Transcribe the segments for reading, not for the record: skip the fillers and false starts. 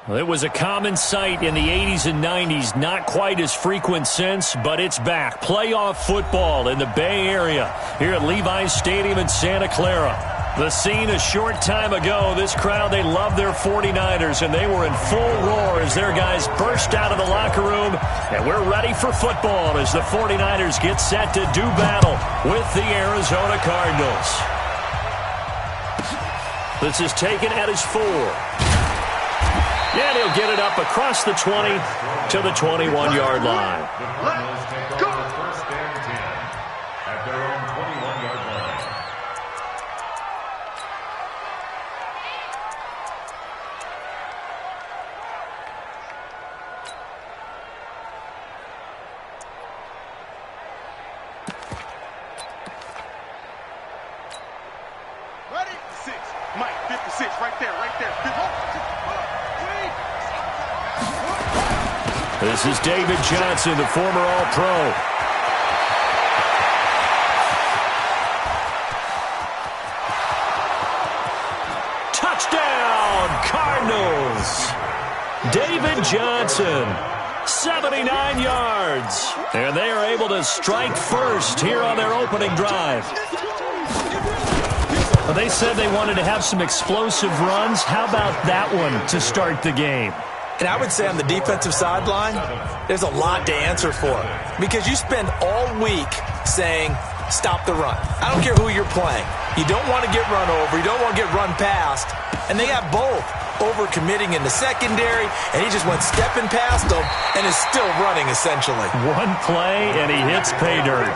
Well, it was a common sight in the 80s and 90s, not quite as frequent since, but it's back. Playoff football in the Bay Area here at Levi's Stadium in Santa Clara. The scene a short time ago, this crowd, they love their 49ers, and they were in full roar as their guys burst out of the locker room, and we're ready for football as the 49ers get set to do battle with the Arizona Cardinals. This is taken at his 4. And he'll get it up across the 20 to the 21-yard line. Let's go. First and 10 at their own 21-yard line. Ready? 6. Mike, 56, right there, right there. This is David Johnson, the former All-Pro. Touchdown, Cardinals! David Johnson, 79 yards. And they are able to strike first here on their opening drive. Well, they said they wanted to have some explosive runs. How about that one to start the game? And I would say on the defensive sideline, there's a lot to answer for. Because you spend all week saying, stop the run. I don't care who you're playing. You don't want to get run over. You don't want to get run past. And they got both. Over-committing in the secondary, and he just went stepping past them and is still running, essentially. One play, and he hits pay dirt.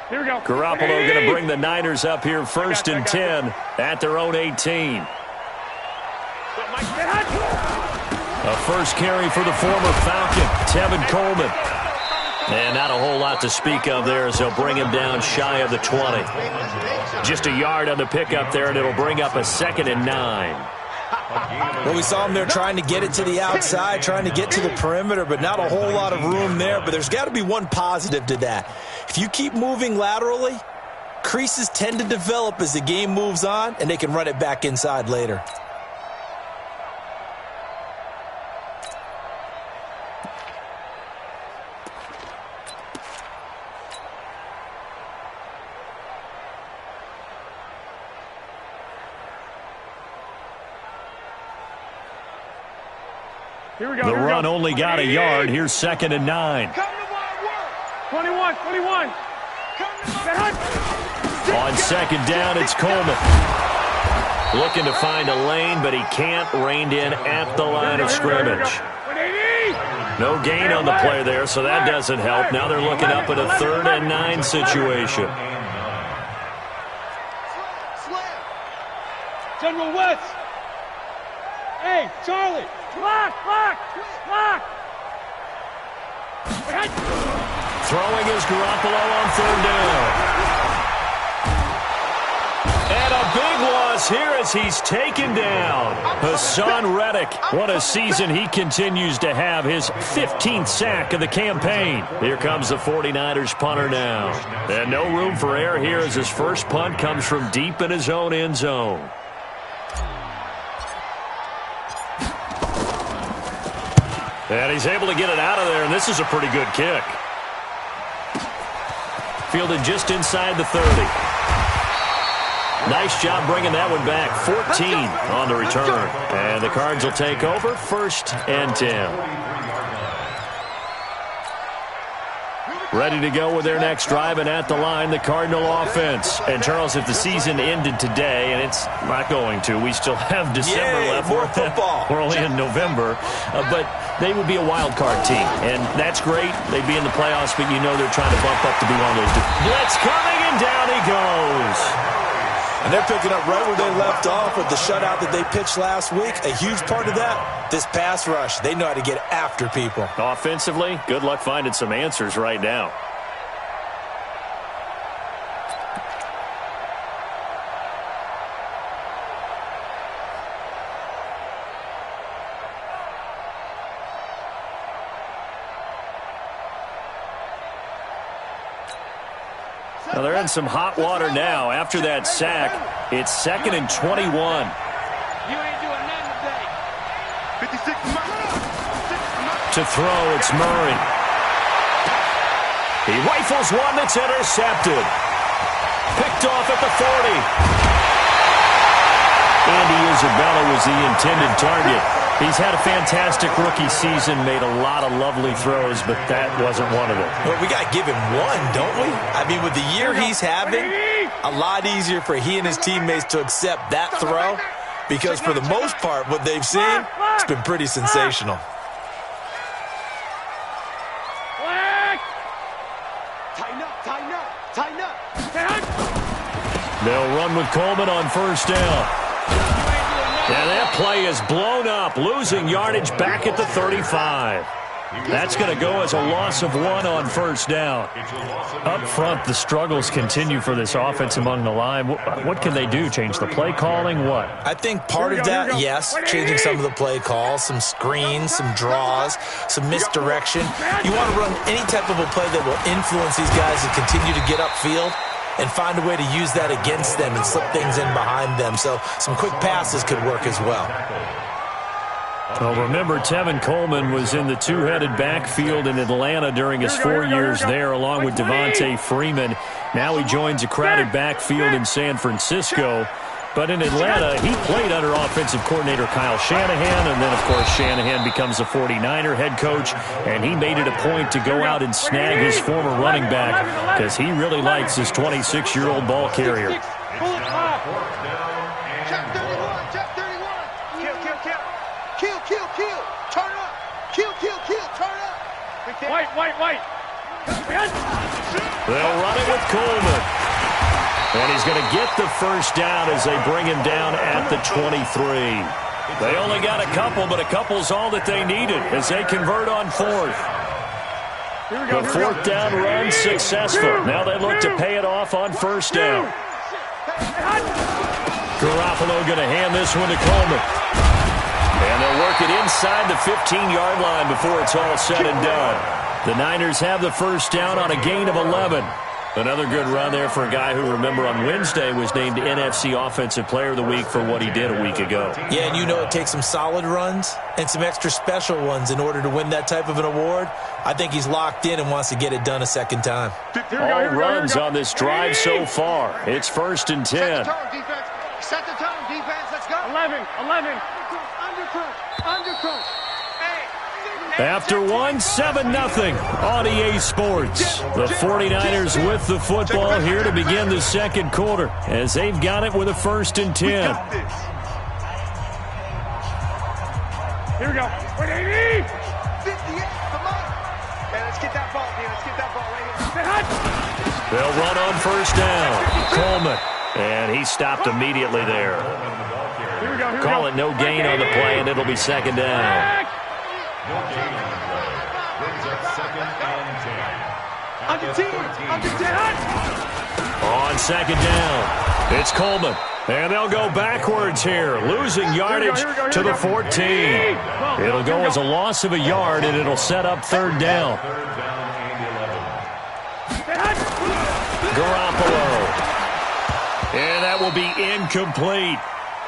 Here we go. Garoppolo going to bring the Niners up here first and 10 at their own 18. A first carry for the former Falcon, Tevin Coleman. And not a whole lot to speak of there as they'll bring him down shy of the 20. Just a yard on the pickup there, and it'll bring up a 2nd and 9. Well, we saw him there trying to get it to the outside, trying to get to the perimeter, but not a whole lot of room there. But there's got to be one positive to that. If you keep moving laterally, creases tend to develop as the game moves on, and they can run it back inside later. Here we go. The run only got a yard. Here's 2nd and 9. 21. On second down, it's Coleman. Looking to find a lane, but he can't. Reined in at the line of scrimmage. No gain on the play there, so that doesn't help. Now they're looking up at a 3rd and 9 situation. General West. Hey, Charlie. Lock. Throwing is Garoppolo on 3rd down. And a big loss here as he's taken down. Hassan Reddick, what a season he continues to have. His 15th sack of the campaign. Here comes the 49ers punter now. And no room for error here as his first punt comes from deep in his own end zone. And he's able to get it out of there, and this is a pretty good kick. Fielded just inside the 30. Nice job bringing that one back. 14 on the return. And the Cards will take over 1st and 10. Ready to go with their next drive, and at the line, the Cardinal offense. And, Charles, if the season ended today, and it's not going to, we still have December left. More football. We're only in November. But they would be a wild card team, and that's great. They'd be in the playoffs, but you know they're trying to bump up to be one of those. Blitz coming, and down he goes. And they're picking up right where they left off with the shutout that they pitched last week. A huge part of that, this pass rush. They know how to get after people. Offensively, good luck finding some answers right now. Well, they're in some hot water now. After that sack, it's 2nd and 21. You ain't doing nothing today. 56 To throw, it's Murray. He rifles one that's intercepted. Picked off at the 40. Andy Isabella was the intended target. He's had a fantastic rookie season, made a lot of lovely throws, but that wasn't one of them. Well, we got to give him one, don't we? I mean, with the year he's having, a lot easier for he and his teammates to accept that throw because for the most part, what they've seen, it's been pretty sensational. Tighten up, tighten up, tighten up. They'll run with Coleman on first down. And that play is blown up, losing yardage back at the 35. That's going to go as a loss of 1 on first down. Up front, the struggles continue for this offense among the line. What can they do? Change the play calling? What? I think part of that, yes, changing some of the play calls, some screens, some draws, some misdirection. You want to run any type of a play that will influence these guys to continue to get upfield and find a way to use that against them and slip things in behind them. So some quick passes could work as well. Well, remember, Tevin Coleman was in the two-headed backfield in Atlanta during his 4 years there, along with Devontae Freeman. Now he joins a crowded backfield in San Francisco. But in Atlanta, he played under offensive coordinator Kyle Shanahan, and then, of course, Shanahan becomes a 49er head coach, and he made it a point to go out and snag his former running back because he really likes his 26-year-old ball carrier. Check 31, check 31. Kill, kill, kill. Kill, kill, kill. Turn up. Kill, kill, kill. Turn up. White. They'll run it with Coleman. And he's going to get the first down as they bring him down at the 23. They only got a couple, but a couple's all that they needed as they convert on fourth. The fourth down run successful. Now they look to pay it off on first down. Garoppolo going to hand this one to Coleman. And they'll work it inside the 15-yard line before it's all said and done. The Niners have the first down on a gain of 11. Another good run there for a guy who, remember, on Wednesday was named NFC Offensive Player of the Week for what he did a week ago. Yeah, and you know it takes some solid runs and some extra special ones in order to win that type of an award. I think he's locked in and wants to get it done a second time. All runs on this drive so far. It's 1st and 10. Set the tone, defense. Set the tone, defense. Let's go. 11. Undercook. After one, 7-0 on EA Sports. The 49ers with the football here to begin the second quarter as they've got it with a 1st and 10. Here we go. 58, come on. Hey, let's get that ball, man. Let's get that ball right here. They'll run on first down. Coleman. And he stopped immediately there. Here we go. Call it no gain on the play, and it'll be second down. Under 10. On second down, it's Coleman. And they'll go backwards here, losing yardage to the 14. It'll go as a loss of a yard, and it'll set up third down. Garoppolo. And that will be incomplete.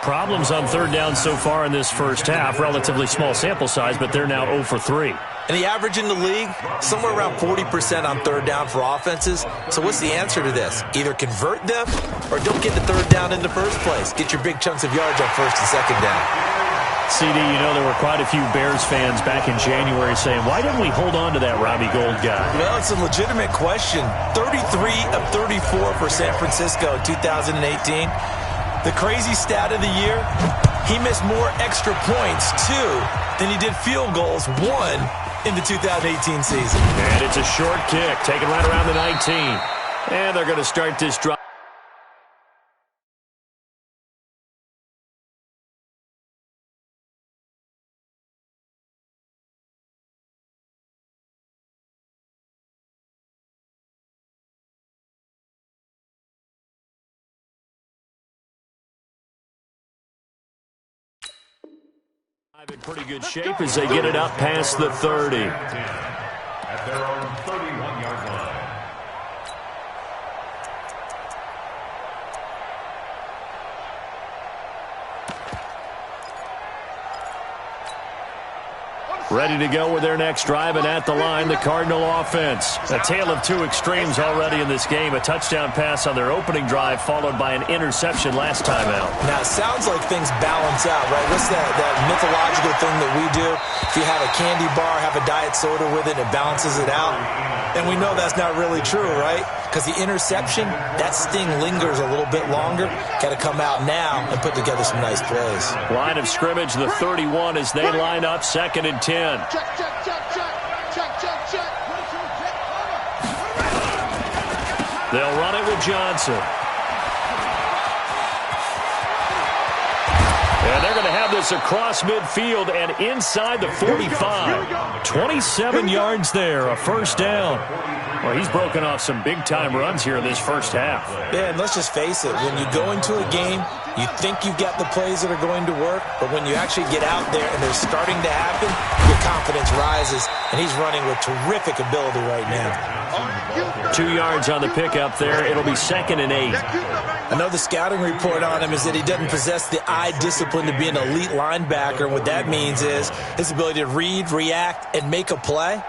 Problems on third down so far in this first half. Relatively small sample size, but they're now 0 for 3. And the average in the league, somewhere around 40% on third down for offenses. So what's the answer to this? Either convert them or don't get the third down in the first place. Get your big chunks of yards on first and second down. CD, you know, there were quite a few Bears fans back in January saying, why didn't we hold on to that Robbie Gould guy? Well, it's a legitimate question. 33 of 34 for San Francisco in 2018. The crazy stat of the year, he missed more extra points, 2, than he did field goals, 1, in the 2018 season. And it's a short kick, taken right around the 19. And they're going to start this drive. In pretty good shape as they get it up past the 30. At their own 31-yard line. Ready to go with their next drive, and at the line, the Cardinal offense. A tale of two extremes already in this game. A touchdown pass on their opening drive, followed by an interception last time out. Now, it sounds like things balance out, right? What's that mythological thing that we do? If you have a candy bar, have a diet soda with it, it balances it out. And we know that's not really true, right? Because the interception, that sting lingers a little bit longer. Got to come out now and put together some nice plays. Line of scrimmage, the 31 as they line up, 2nd and 10. Check. They'll run it with Johnson. And they're going to have this across midfield and inside the 45. 27 yards there, a first down. Well, he's broken off some big-time runs here in this first half. Yeah, and let's just face it. When you go into a game, you think you've got the plays that are going to work, but when you actually get out there and they're starting to happen, your confidence rises, and he's running with terrific ability right now. 2 yards on the pickup there. It'll be 2nd and 8. Another scouting report on him is that he doesn't possess the eye discipline to be an elite linebacker. And what that means is his ability to read, react, and make a play.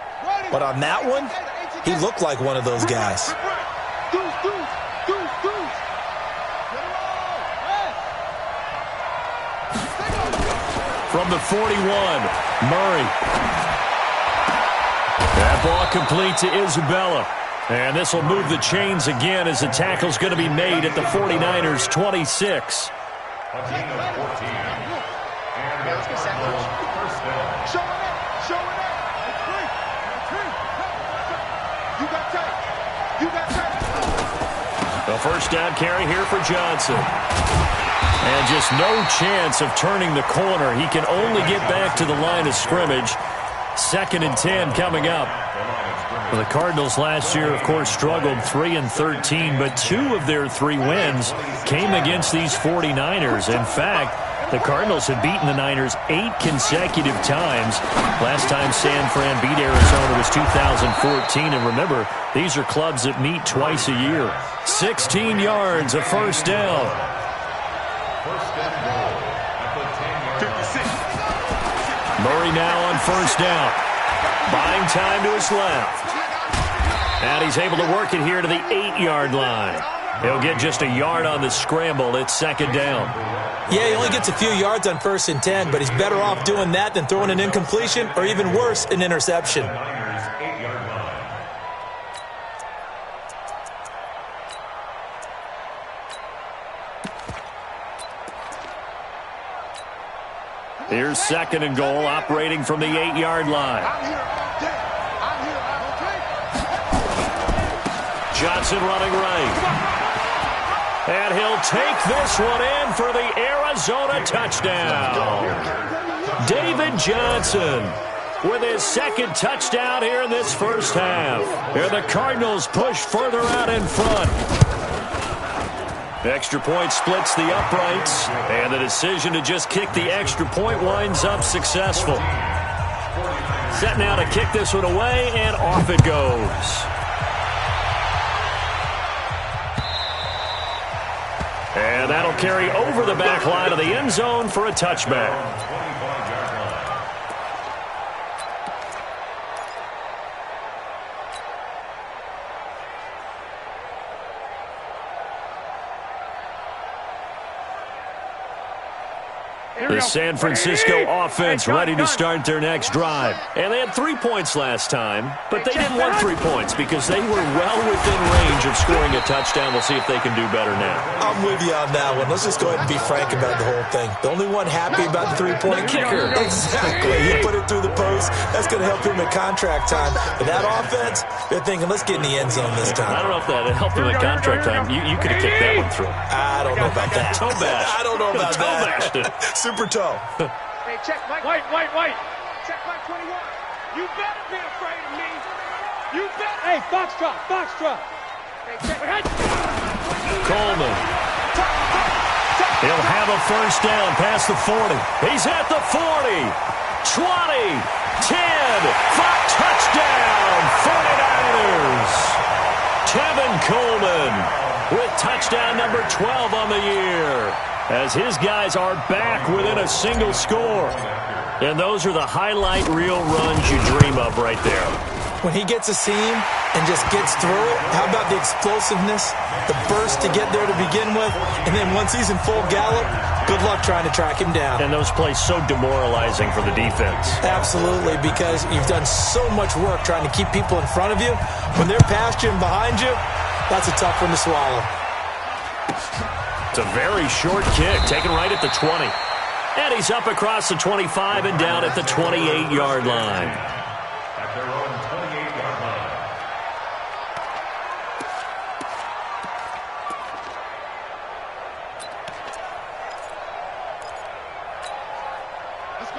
But on that one, he looked like one of those guys. From the 41, Murray. That ball complete to Isabella. And this will move the chains again as the tackle's going to be made at the 49ers' 26. A first down carry here for Johnson. And just no chance of turning the corner. He can only get back to the line of scrimmage. 2nd and 10 coming up. Well, the Cardinals last year, of course, struggled 3-13, but 2 of their 3 wins came against these 49ers. In fact, the Cardinals have beaten the Niners 8 consecutive times. Last time San Fran beat Arizona was 2014. And remember, these are clubs that meet twice a year. 16 yards, a first down. Murray now on first down. Buying time to his left. And he's able to work it here to the 8-yard line. He'll get just a yard on the scramble. It's 2nd down. Yeah, he only gets a few yards on 1st and 10, but he's better off doing that than throwing an incompletion or even worse, an interception. Here's 2nd and goal, operating from the 8-yard line. Johnson running right. And he'll take this one in for the Arizona touchdown. David Johnson with his 2nd touchdown here in this first half. Here the Cardinals push further out in front. The extra point splits the uprights, and the decision to just kick the extra point winds up successful. Set now to kick this one away, and off it goes. And that'll carry over the back line of the end zone for a touchback. The San Francisco offense ready to start their next drive. And they had 3 points last time, but they didn't want 3 points because they were well within range of scoring a touchdown. We'll see if they can do better now. I'm with you on that one. Let's just go ahead and be frank about the whole thing. The only one happy about the 3-point kicker. Exactly. He put it through the post. That's going to help him at contract time. But that offense, they're thinking, let's get in the end zone this time. I don't know if that helped him at contract time. You could have kicked that one through. I don't know about that. Toe bash. I don't know about Toe that. bashed it. Super toe. Hey, check Mike. White. Check Mike 21. You better be afraid of me. You better. Hey, Foxtrot. Hey, check. Coleman. He'll have a first down past the 40. He's at the 40. 20. 10. 5. Touchdown. 49ers. Tevin Coleman with touchdown number 12 on the year, as his guys are back within a single score. And those are the highlight reel runs you dream of right there. When he gets a seam and just gets through it, how about the explosiveness, the burst to get there to begin with, and then once he's in full gallop, good luck trying to track him down. And those plays so demoralizing for the defense. Absolutely, because you've done so much work trying to keep people in front of you. When they're past you and behind you, that's a tough one to swallow. It's a very short kick, taken right at the 20. And he's up across the 25 and down at the 28-yard line. At their own 28-yard line.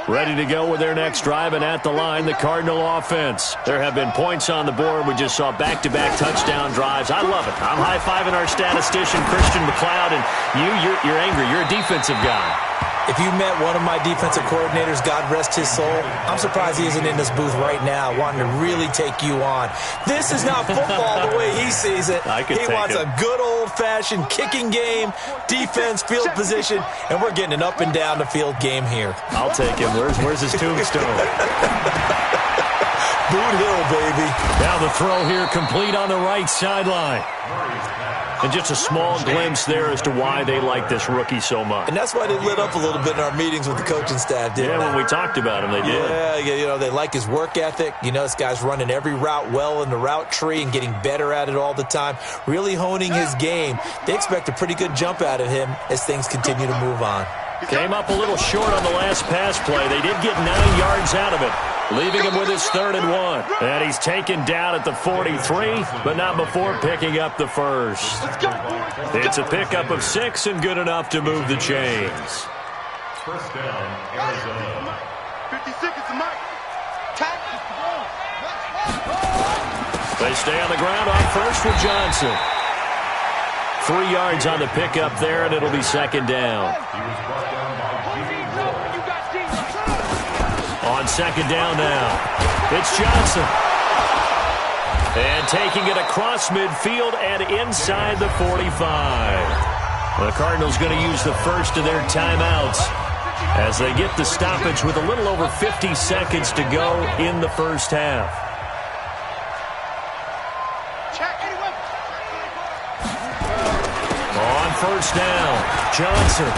Ready to go with their next drive, and at the line, the Cardinal offense. There have been points on the board. We just saw back-to-back touchdown drives. I love it. I'm high-fiving our statistician, Christian McLeod, and you're angry. You're a defensive guy. If you met one of my defensive coordinators, God rest his soul, I'm surprised he isn't in this booth right now wanting to really take you on. This is not football the way he sees it. He wants a good old-fashioned kicking game, defense, field position, and we're getting an up and down the field game here. I'll take him. Where's his tombstone? Boot Hill, baby. Now the throw here complete on the right sideline. And just a small glimpse there as to why they like this rookie so much. And that's why they lit up a little bit in our meetings with the coaching staff, didn't they? Yeah, when we talked about him, they did. Yeah, they like his work ethic. This guy's running every route well in the route tree and getting better at it all the time, really honing his game. They expect a pretty good jump out of him as things continue to move on. Came up a little short on the last pass play. They did get 9 yards out of it, leaving him with his 3rd and 1. And he's taken down at the 43, but not before picking up the first. It's a pickup of 6 and good enough to move the chains. First down, Arizona. 56 is the mic. They stay on the ground on first with Johnson. 3 yards on the pickup there, and it'll be 2nd down. He was brought down by Jimmy On 2nd down now, it's Johnson. And taking it across midfield and inside the 45. The Cardinals going to use the first of their timeouts as they get the stoppage with a little over 50 seconds to go in the first half. On first down, Johnson.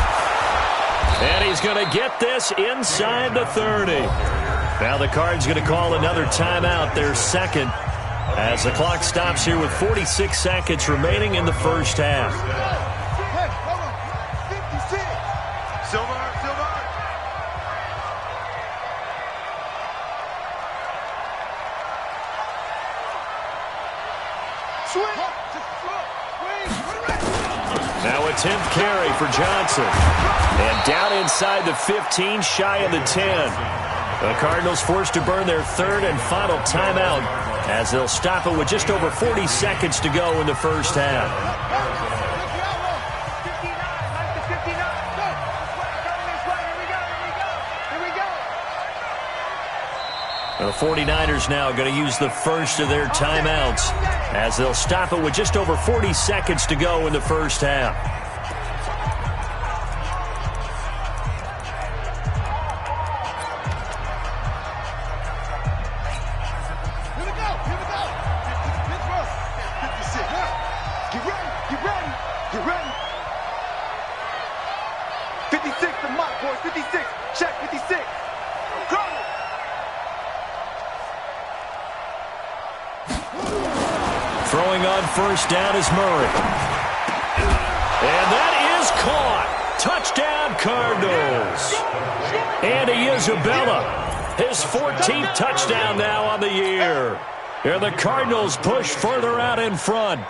And he's going to get this inside the 30. Now the Cards going to call another timeout, their second, as the clock stops here with 46 seconds remaining in the first half. Now a 10th carry for Johnson. And down inside the 15, shy of the 10. The Cardinals forced to burn their 3rd and final timeout as they'll stop it with just over 40 seconds to go in the first half. The 49ers now going to use the first of their timeouts as they'll stop it with just over 40 seconds to go in the first half. Here we go. Get ready. 56, the mark, boys. 56. Check 56. Go. Throwing on first down is Murray. And that is caught. Touchdown, Cardinals. Andy Isabella, his 14th touchdown now on the year. And the Cardinals push further out in front.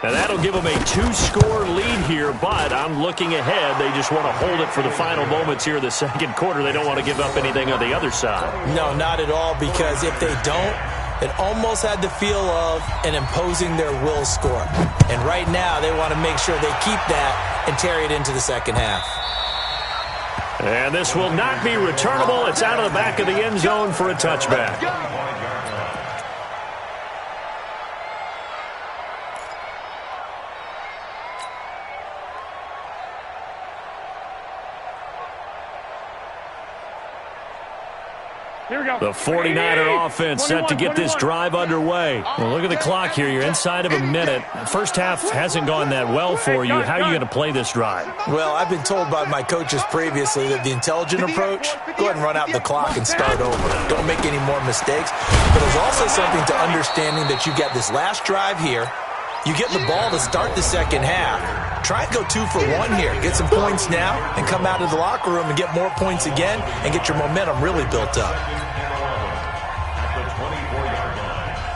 And that'll give them a 2-score lead here, but I'm looking ahead. They just want to hold it for the final moments here in the second quarter. They don't want to give up anything on the other side. No, not at all, because if they don't, it almost had the feel of an imposing their will score. And right now, they want to make sure they keep that and carry it into the second half. And this will not be returnable. It's out of the back of the end zone for a touchback. Here we go. The 49er offense set to get this drive underway. Well, look at the clock here. You're inside of a minute. First half hasn't gone that well for you. How are you going to play this drive? Well, I've been told by my coaches previously that the intelligent approach, go ahead and run out the clock and start over. Don't make any more mistakes. But there's also something to understanding that you get this last drive here. You get the ball to start the second half. Try and go 2 for 1 here. Get some points now and come out of the locker room and get more points again and get your momentum really built up.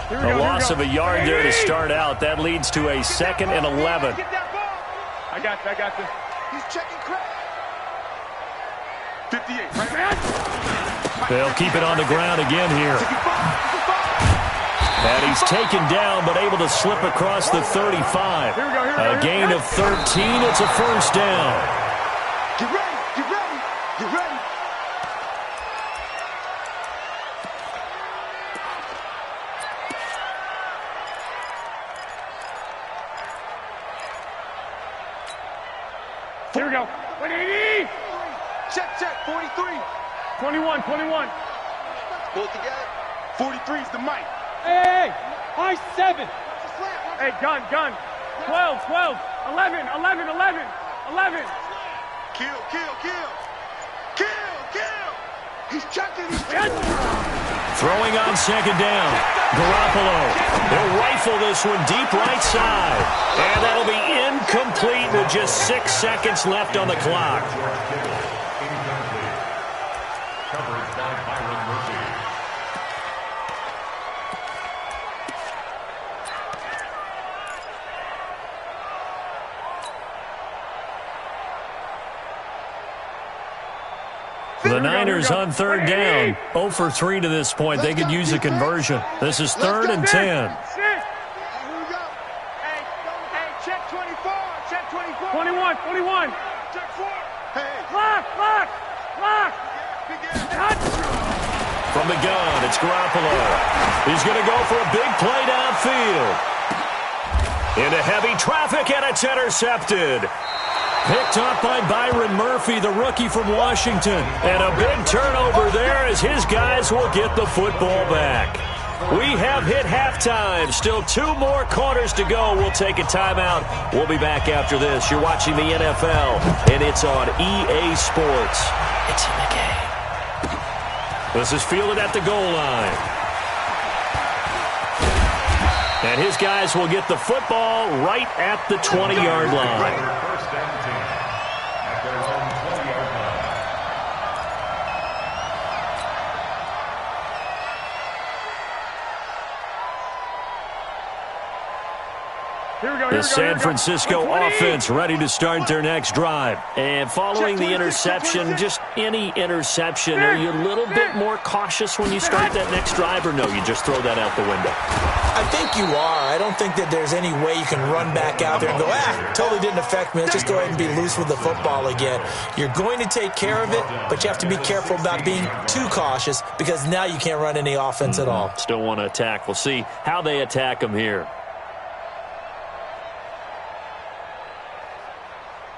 A loss of a yard there to start out. That leads to a 2nd and 11. I got you. He's checking credit. 58. Right. They'll keep it on the ground again here. And he's taken down, but able to slip across the 35. A gain of 13. It's a first down. Get ready. Here we go. 180. Check. 43. 21. Pull it together. 43 is the mic. Hey, high 7. Hey, gun. 12. 11. Kill. He's checking. Throwing on second down. Garoppolo. They'll rifle this one deep right side. And that'll be incomplete with just 6 seconds left on the clock. Coverage by Byron Murphy. The Niners on third down. 0 for 3 to this point. They could use a conversion. This is 3rd and 10. Here we go. Hey, check 24. Check 24. 21. Check 4. Hey. Lock. From the gun, it's Garoppolo. He's going to go for a big play downfield. Into heavy traffic, and it's intercepted. Picked up by Byron Murphy, the rookie from Washington. And a big turnover there as his guys will get the football back. We have hit halftime. Still 2 more quarters to go. We'll take a timeout. We'll be back after this. You're watching the NFL, and it's on EA Sports. It's in the game. This is fielded at the goal line. And his guys will get the football right at the 20-yard line. First and 10 at their own 20-yard line. The San Francisco offense ready to start their next drive. And following the interception, just any interception, are you a little bit more cautious when you start that next drive, or no, you just throw that out the window? I think you are. I don't think that there's any way you can run back out there and go, totally didn't affect me. Let's just go ahead and be loose with the football again. You're going to take care of it, but you have to be careful about being too cautious because now you can't run any offense at all. Still want to attack. We'll see how they attack them here.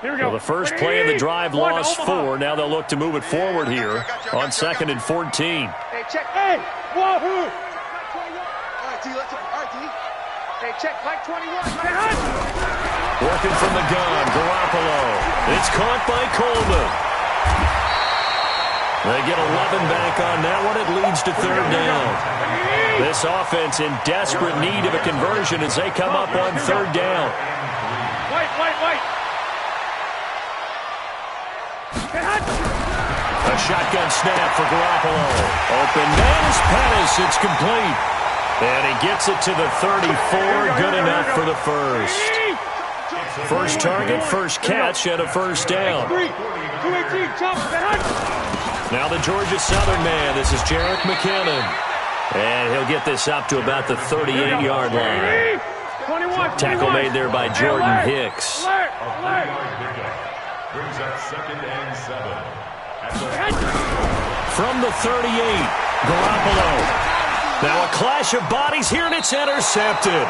Here we go. Well, the first play of the drive lost 4. Now they'll look to move it forward here on 2nd and 14. Hey, check. Hey, wahoo! All right, D, let's go. All right, D. Hey, check, Mike 21. Working from the gun, Garoppolo. It's caught by Coleman. They get 11 back on that one. It leads to 3rd down. This offense in desperate need of a conversion as they come up on 3rd down. Wait. A shotgun snap for Garoppolo. Open man is Pettis. It's complete. And he gets it to the 34. Good enough for the first. First target, first catch, and a first down. Now the Georgia Southern man. This is Jerick McKinnon. And he'll get this up to about the 38-yard line. Tackle made there by Jordan Hicks. Brings up 2nd and 7. From the 38, Garoppolo. Now a clash of bodies here, and it's intercepted.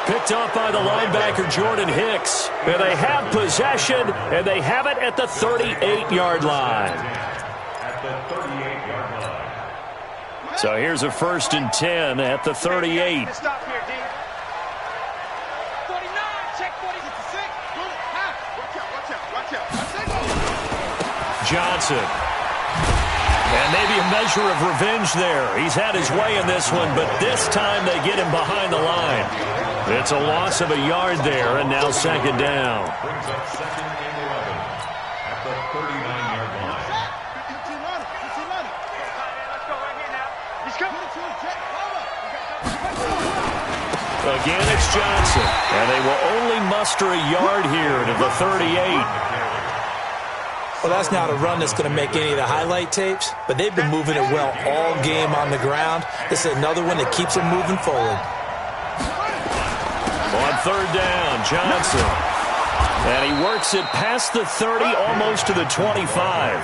Picked off by the linebacker, Jordan Hicks. And they have possession, and they have it at the 38-yard line. At the 38-yard line. So here's a 1st and 10 at the 38. Stop here, D. 49, check 46. Watch out. Johnson. And maybe a measure of revenge there. He's had his way in this one, but this time they get him behind the line. It's a loss of a yard there, and now 2nd down. Brings up 2nd and 11 at the 39-yard line. Let's go right here now. He's coming. Again, it's Johnson, and they will only muster a yard here to the 38. Well, that's not a run that's going to make any of the highlight tapes, but they've been moving it well all game on the ground. This is another one that keeps them moving forward. On 3rd down, Johnson. And he works it past the 30, almost to the 25.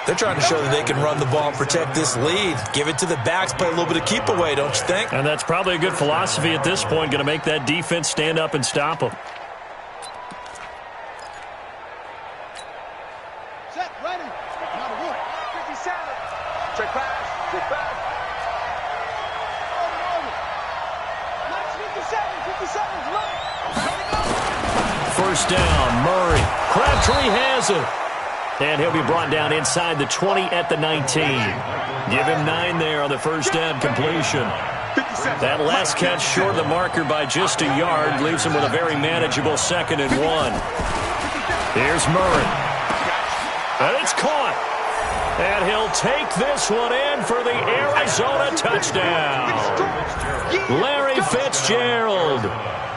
They're trying to show that they can run the ball and protect this lead. Give it to the backs, play a little bit of keep away, don't you think? And that's probably a good philosophy at this point, going to make that defense stand up and stop them. Set, ready. Now to work. 57. Check pass. Check back. Over. 57's right. 1st down, Murray. Crabtree has it. And he'll be brought down inside the 20 at the 19. Give him 9 there on the 1st down completion. That last catch short of the marker by just a yard leaves him with a very manageable 2nd and 1. Here's Murray. And it's caught. And he'll take this one in for the Arizona touchdown. Larry Fitzgerald.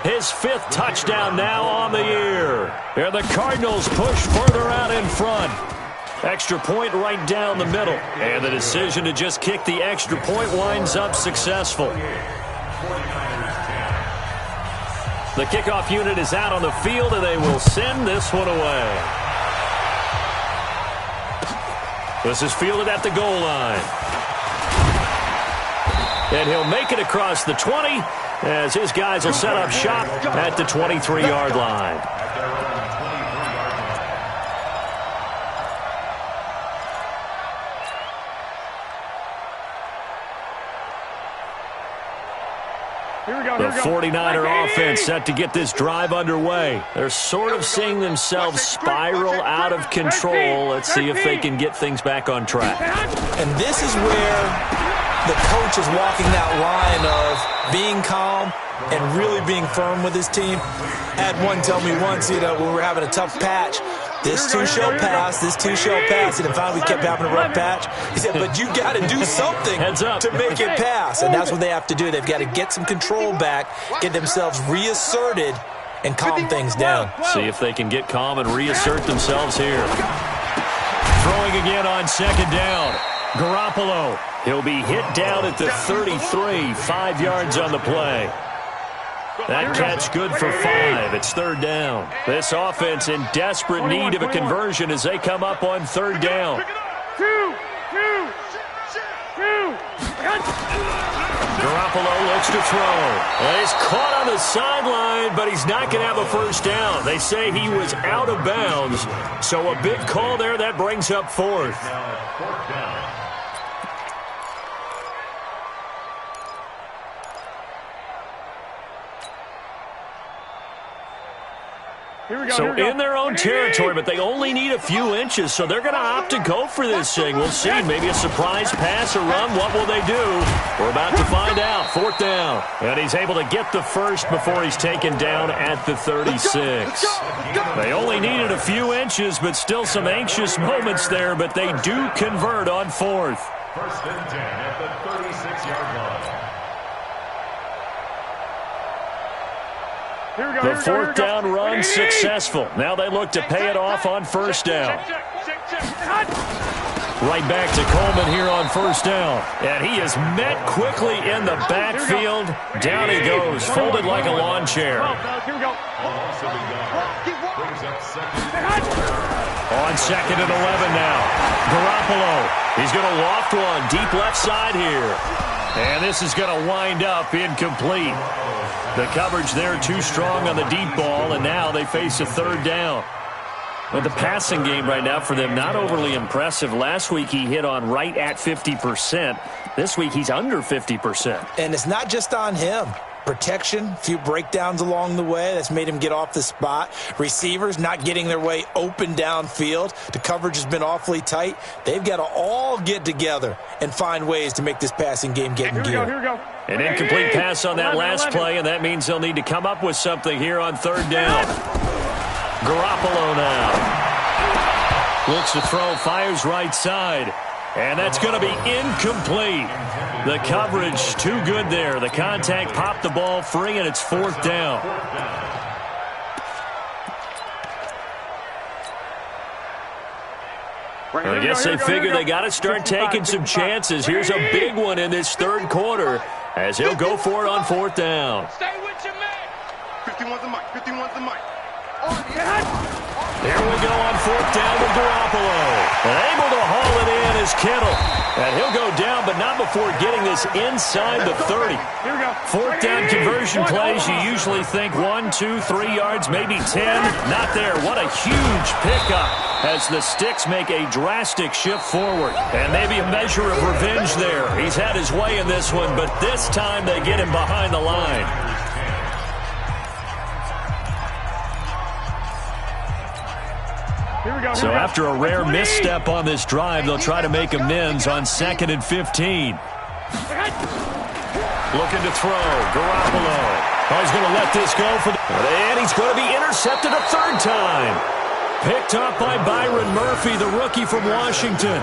His 5th touchdown now on the year. And the Cardinals push further out in front. Extra point right down the middle. And the decision to just kick the extra point winds up successful. The kickoff unit is out on the field, and they will send this one away. This is fielded at the goal line. And he'll make it across the 20 as his guys will set up shop at the 23-yard line. The 49er offense set to get this drive underway. They're sort of seeing themselves spiral out of control. Let's see if they can get things back on track. And this is where the coach is walking that line of being calm and really being firm with his team. Had one tell me once, when we were having a tough patch, this too shall pass, this too shall pass. And then finally we kept having a rough patch. He said, but you got to do something to make it pass. And that's what they have to do. They've got to get some control back, get themselves reasserted, and calm things down. See if they can get calm and reassert themselves here. Throwing again on 2nd down. Garoppolo. He'll be hit down at the 33, 5 yards on the play. That catch good for 5. It's 3rd down. This offense in desperate need of a conversion as they come up on 3rd down. Garoppolo looks to throw. Well, he's caught on the sideline, but he's not going to have a 1st down. They say he was out of bounds. So a big call there that brings up 4th. So in their own territory, but they only need a few inches, so they're going to opt to go for this thing. We'll see. Maybe a surprise pass or run. What will they do? We're about to find out. 4th down. And he's able to get the 1st before he's taken down at the 36. They only needed a few inches, but still some anxious moments there, but they do convert on 4th. 1st and 10 at the 36-yard line. The 4th down run successful. Now they look to pay it off on 1st down. Right back to Coleman here on 1st down. And he is met quickly in the backfield. Down he goes, folded like a lawn chair. On 2nd and 11 now. Garoppolo. He's going to loft one deep left side here. And this is going to wind up incomplete. The coverage there too strong on the deep ball, and now they face a 3rd down. But the passing game right now for them, not overly impressive. Last week he hit on right at 50%. This week he's under 50%. And it's not just on him. Protection, a few breakdowns along the way. That's made him get off the spot. Receivers not getting their way open downfield. The coverage has been awfully tight. They've got to all get together and find ways to make this passing game get in gear. Here we go. An incomplete pass on that last play, and that means they'll need to come up with something here on third down. Garoppolo now. Looks to throw, fires right side. And that's going to be incomplete. The coverage too good there. The contact popped the ball free, and it's fourth down. I guess they figure they got to start taking some chances. Here's a big one in this third quarter as he'll go for it on fourth down. Stay with your man. 51's the mic. 51's the mic. Here we go on fourth down with Garoppolo. And able to haul it in is Kittle. And he'll go down, but not before getting this inside the 30. Here we go. Fourth down conversion plays, you usually think 1, 2, 3 yards, maybe 10. Not there. What a huge pickup as the Sticks make a drastic shift forward. And maybe a measure of revenge there. He's had his way in this one, but this time they get him behind the line. So after a rare misstep on this drive, they'll try to make amends on 2nd and 15. Looking to throw. Garoppolo. Oh, he's going to let this go for the... And he's going to be intercepted a third time. Picked up by Byron Murphy, the rookie from Washington.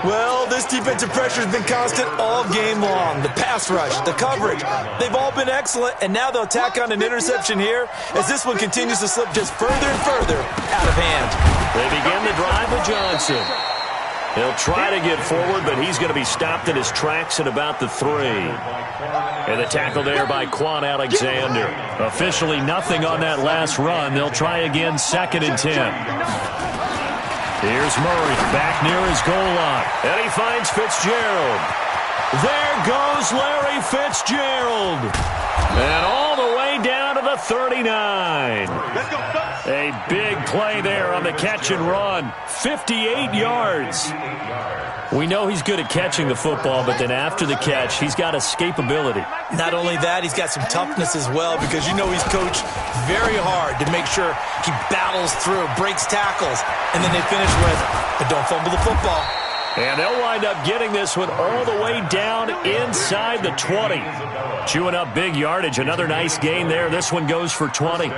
Well, this defensive pressure has been constant all game long. The pass rush, the coverage, they've all been excellent, and now they'll tack on an interception here as this one continues to slip just further and further out of hand. They begin the drive with Johnson. He'll try to get forward, but he's going to be stopped in his tracks at about the 3. And the tackle there by Quan Alexander. Officially nothing on that last run. They'll try again 2nd and 10. Here's Murray back near his goal line. And he finds Fitzgerald. There goes Larry Fitzgerald. And all the way down to the 39. A big play there on the catch and run. 58 yards. We know he's good at catching the football, but then after the catch, he's got escapability. Not only that, he's got some toughness as well because you know he's coached very hard to make sure he battles through, breaks tackles, and then they finish with, but don't fumble the football. And they'll wind up getting this one all the way down inside the 20. Chewing up big yardage. Another nice gain there. This one goes for 20.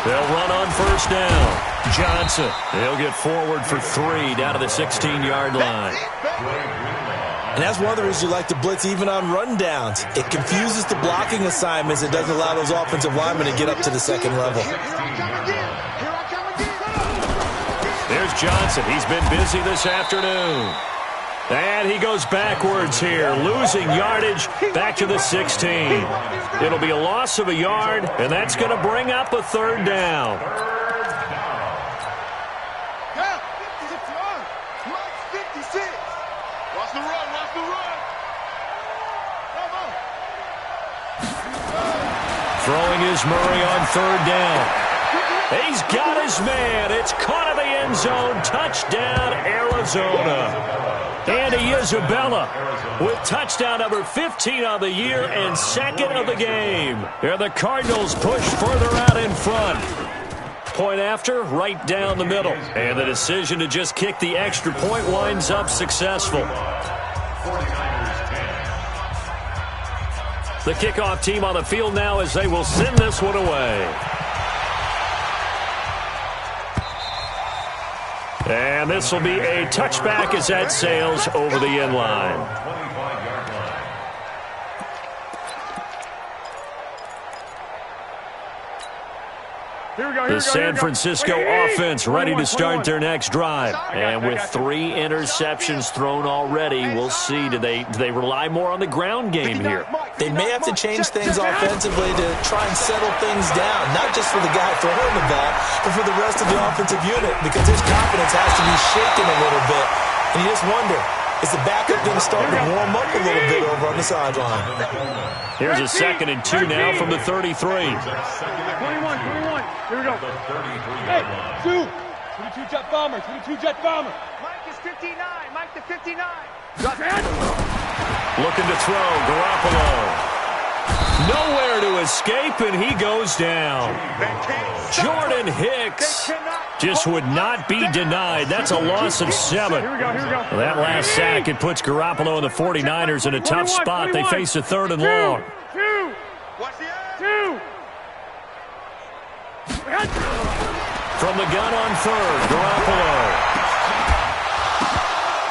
They'll run on first down. Johnson, he'll get forward for 3 down to the 16-yard line. And that's one of the reasons you like to blitz even on rundowns. It confuses the blocking assignments. It doesn't allow those offensive linemen to get up to the second level. There's Johnson. He's been busy this afternoon. And he goes backwards here, losing yardage back to the 16. It'll be a loss of a yard, and that's going to bring up a third down. Throwing is Murray on third down. He's got his man. It's caught in the end zone. Touchdown, Arizona. Andy Isabella with touchdown number 15 of the year and 2nd of the game. Here the Cardinals push further out in front. Point after, right down the middle. And the decision to just kick the extra point winds up successful. The kickoff team on the field now as they will send this one away. And this will be a touchback as that sails over the end line. The San Francisco offense ready to start their next drive. And with 3 interceptions thrown already, we'll see. Do they rely more on the ground game here? They may have to change things offensively to try and settle things down, not just for the guy throwing the ball, but for the rest of the offensive unit, because his confidence has to be shaken a little bit. And you just wonder, Is the backup going to start to warm up a little bit over on the sideline? Here's a 2nd and 2 now from the 33. 21. Here we go. Hey, 22 jet bomber. 22 jet bomber. Mike is 59. Mike to 59. Looking to throw, Garoppolo. Nowhere to escape, and he goes down. Jordan Hicks just would not be denied. That's a loss of 7. Here we go. That last sack, it puts Garoppolo and the 49ers in a tough spot. They face a 3rd and long. 2. From the gun on 3rd, Garoppolo.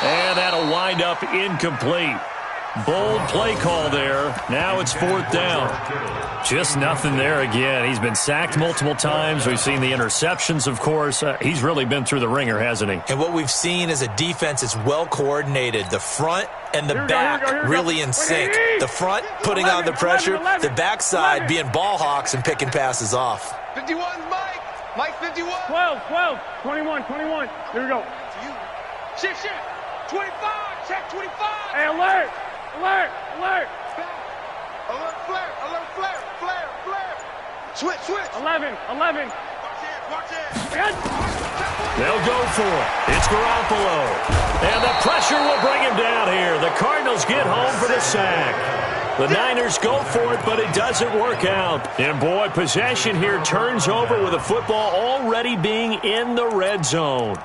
And that'll wind up incomplete. Bold play call there. Now it's 4th down. Just nothing there again. He's been sacked multiple times. We've seen the interceptions, of course. He's really been through the ringer, hasn't he? And what we've seen is a defense that's well coordinated. The front and the back really in sync. The front putting on the pressure. The backside being ball hawks and picking passes off. 51, Mike. Mike, 51. 12. 21. Here we go. Shit. 25. Check 25. Hey, alert. Alert, flare. Switch. 11. Watch it. They'll go for it. It's Garoppolo. And the pressure will bring him down here. The Cardinals get home for the sack. The Niners go for it, but it doesn't work out. And, boy, possession here turns over with the football already being in the red zone.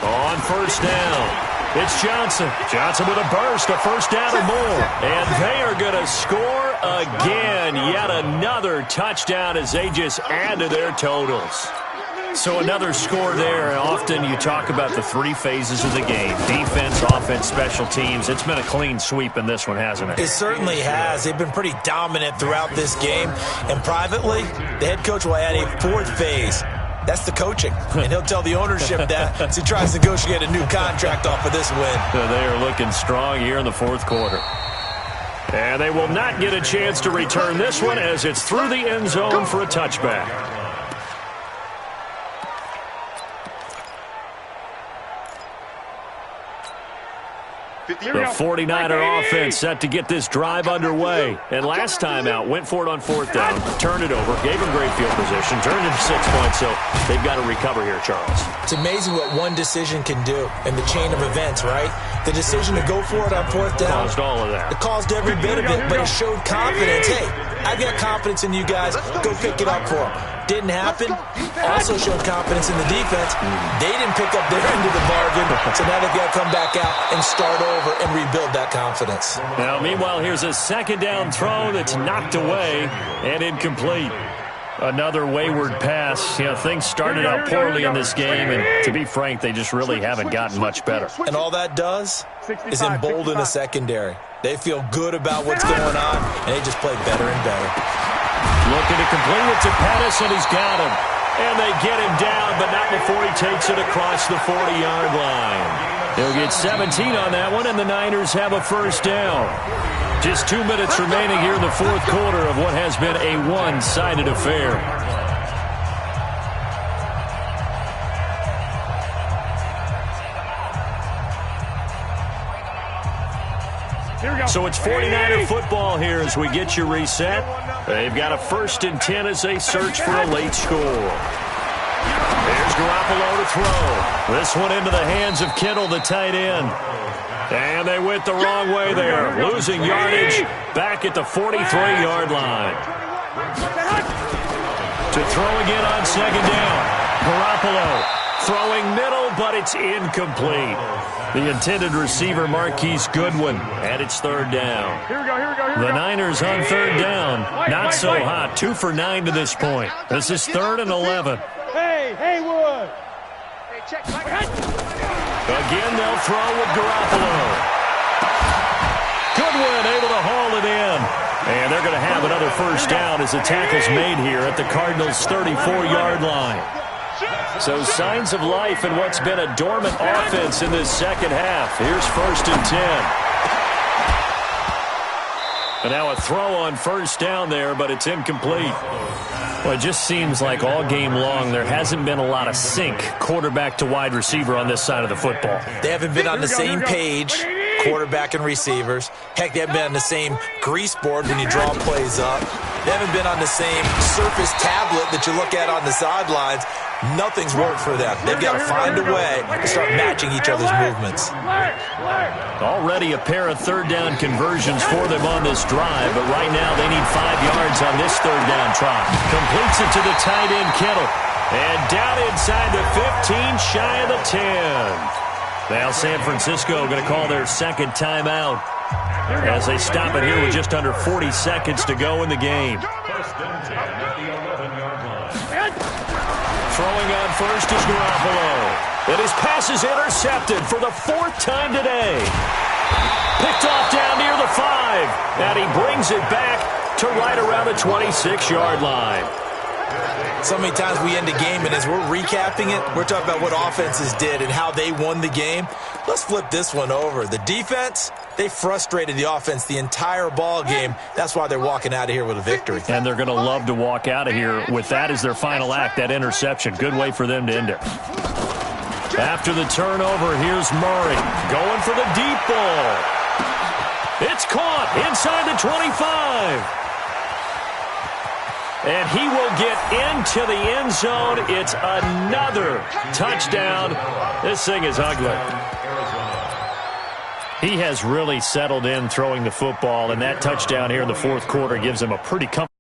On 1st down, it's Johnson. Johnson with a burst, a 1st down or more. And they are going to score again. Yet another touchdown as they just add to their totals. So another score there. Often you talk about the 3 phases of the game. Defense, offense, special teams. It's been a clean sweep in this one, hasn't it? It certainly has. They've been pretty dominant throughout this game. And privately, the head coach will add a 4th phase. That's the coaching. And he'll tell the ownership that as he tries to negotiate a new contract off of this win. They are looking strong here in the 4th quarter. And they will not get a chance to return this one as it's through the end zone for a touchback. The 49er offense set to get this drive underway. And last time out, went for it on 4th down, turned it over, gave him great field position, turned it to 6 points, so they've got to recover here, Charles. It's amazing what one decision can do in the chain of events, right? The decision to go for it on 4th down. Caused all of that. It caused every bit of it, but it showed confidence. Hey, I've got confidence in you guys. Go pick it up for them. Didn't happen. Also showed confidence in the defense. They didn't pick up their end of the bargain, so now they've got to come back out and start over and rebuild that confidence. Now, meanwhile, here's a 2nd down throw that's knocked away and incomplete. Another wayward pass. You know, things started out poorly in this game, and to be frank, they just really haven't gotten much better. And all that does is embolden the secondary. They feel good about what's going on, and they just play better and better. Looking to complete it to Pettis, and he's got him. And they get him down, but not before he takes it across the 40-yard line. He'll get 17 on that one, and the Niners have a 1st down. Just 2 minutes remaining here in the 4th quarter of what has been a one-sided affair. So it's 49er football here as we get you reset. They've got a 1st and 10 as they search for a late score. There's Garoppolo to throw. This one into the hands of Kittle, the tight end. And they went the wrong way there, losing yardage back at the 43-yard line. To throw again on 2nd down. Garoppolo throwing middle, but it's incomplete. The intended receiver, Marquise Goodwin, and it's 3rd down. The Niners on 3rd down. Not so hot. 2 for 9 to this point. This is 3rd and 11. Hey, Haywood. Again, they'll throw with Garoppolo. Goodwin able to haul it in. And they're going to have another 1st down as the tackle's made here at the Cardinals' 34-yard line. So signs of life in what's been a dormant offense in this 2nd half. Here's 1st and 10. And now a throw on first down there, but it's incomplete. Well, it just seems like all game long there hasn't been a lot of sync quarterback to wide receiver on this side of the football. They haven't been on the same page, quarterback and receivers. Heck, they haven't been on the same grease board when you draw plays up. They haven't been on the same Surface tablet that you look at on the sidelines. Nothing's worked for them. They've got to find a way to start matching each other's movements. Already a pair of third down conversions for them on this drive, but right now they need 5 yards on this third down try. Completes it to the tight end, Kittle. And down inside the 15, shy of the 10. Now San Francisco going to call their second timeout as they stop it here with just under 40 seconds to go in the game. First and 10 at the 11-yard line. Throwing on first is Garoppolo. And his pass is intercepted for the 4th time today. Picked off down near the 5. And he brings it back to right around the 26-yard line. So many times we end a game, and as we're recapping it, we're talking about what offenses did and how they won the game. Let's flip this one over. The defense, they frustrated the offense the entire ball game. That's why they're walking out of here with a victory. And they're going to love to walk out of here with that as their final act, that interception. Good way for them to end it. After the turnover, here's Murray going for the deep ball. It's caught inside the 25. And he will get into the end zone. It's another touchdown. This thing is ugly. He has really settled in throwing the football, and that touchdown here in the 4th quarter gives him a pretty comfortable